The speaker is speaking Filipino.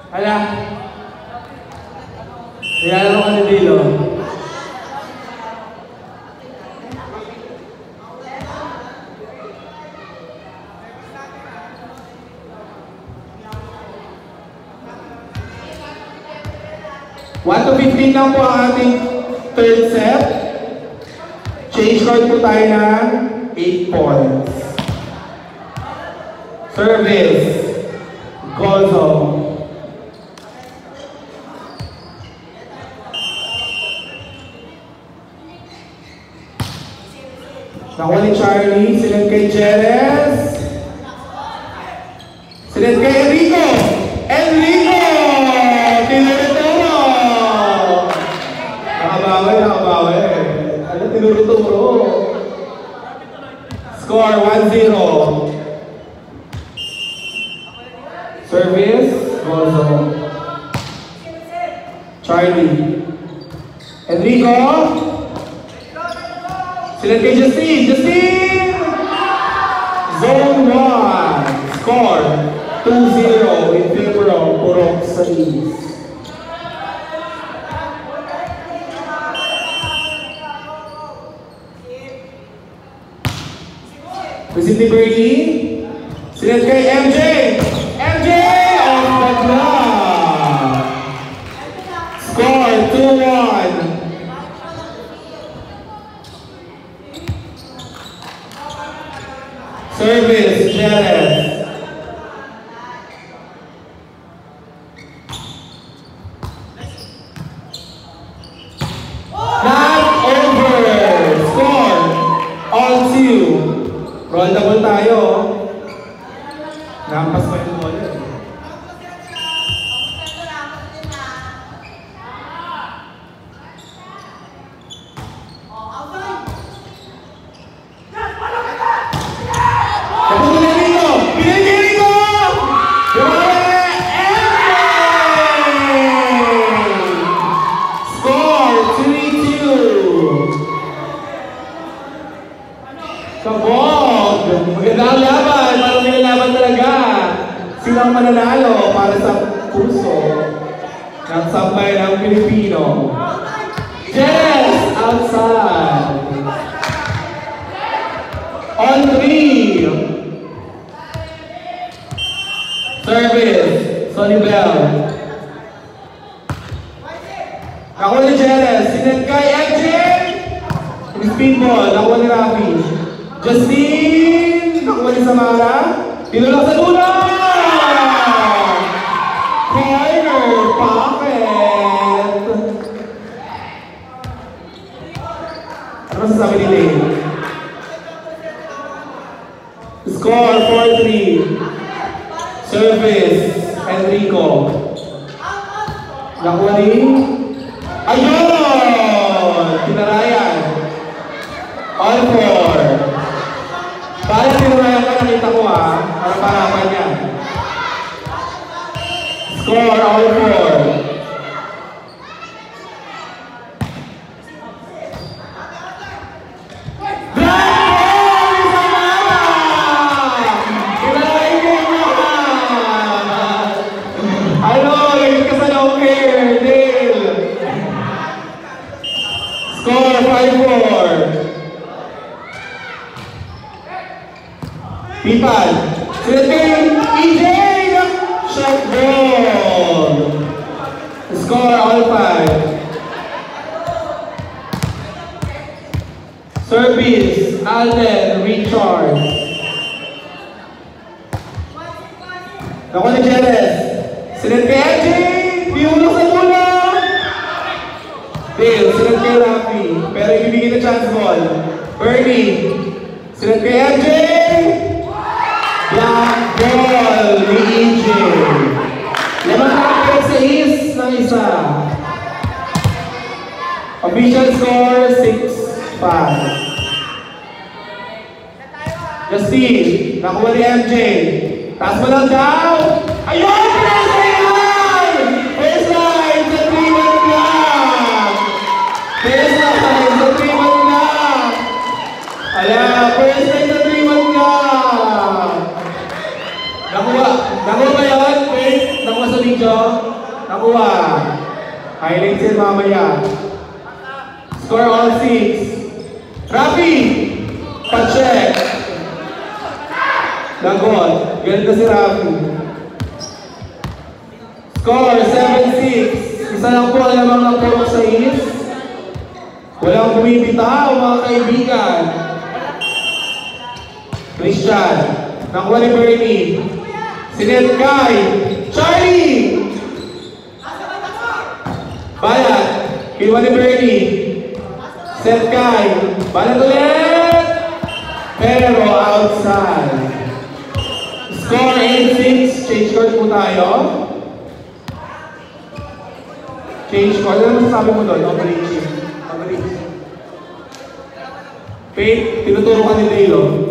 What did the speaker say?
Hala. Nilalaro ka ni Dilo. One to 15 lang po ang ating third set. Change card po tayo ng 8 points. Service. Gozo. Nakuha ni Charlie, sinend kay Jerez. Sinend kay Enrico! Enrico! Tinuturo! Nakabawi. Ano tinuturo? Score 1-0. Service, Gozo. Charlie. Enrico! Sinend kay Justin! Zone 1. Score 2-0 in favor of Purok Salis. Receive ni Bernie. Sinend kay MJ! MJ! Off the block! Score 2-1. Service, Jerez. Not over. Score. All 2. Roll double tayo. Nampas pa yung ball. Magandang laban, parang nilalaban talaga. Silang mananalo para sa puso ng sampay ng Pilipino. Jerez outside. On 3. Service, Sonny Bell. Nakuha ni Jerez, sinend kay MJ. Speedball, nakuha ni Rafi. Justin! Nakuha ni Samara. Tinulak sa dulo! Corner pocket! Ano masasabi ni Lane? Score 4-3. Service, Enrico. Nakuha ni... Ayun! Tinarayan. All 4. Para tinurayan ka, nakita ko para parapan niya. Score, all 4. Score 5-4. Pipan. Sinend EJ. Shot goal. Score all 5. Service. Alden. Richard. Nakuha ni Jerez. Sinend kay EJ. Piulong sa mula. Dale. Sinend kay Rafi. Pero ibibigay na chance ball. Bernie. Sinend kay EJ. Black ball ni EJ. Lamang nakakit sa is ng isa. Official score 6. Justine, nakuha ni MJ. Taas mo lang daw. Ayun! Baseline! Baseline sa 3-1 block! Baseline sa 3-1 block! Ayan, baseline sa 3-1 block! Nakuha ba yun? Wait, nakuha sa video? Nakuha. Highlights yun mamaya. Score all 6. Rafi! Pa-check! Lagot. Ganito si Rafi. Score 7-6. Isa lang po alamang ng purok sa is. Walang bumibitaw mga kaibigan. Christian. Nakuha ni Bernie. Sinet Kai. Charlie! Balat. Kinuha ni Bernie. Set Kai. Balat ulit! Pero outside. Score 8-6. Change court po tayo. Change court. Ano masasabi mo doon? Overreaching. Overreaching. Faith, tinuturo ka ni Taylor.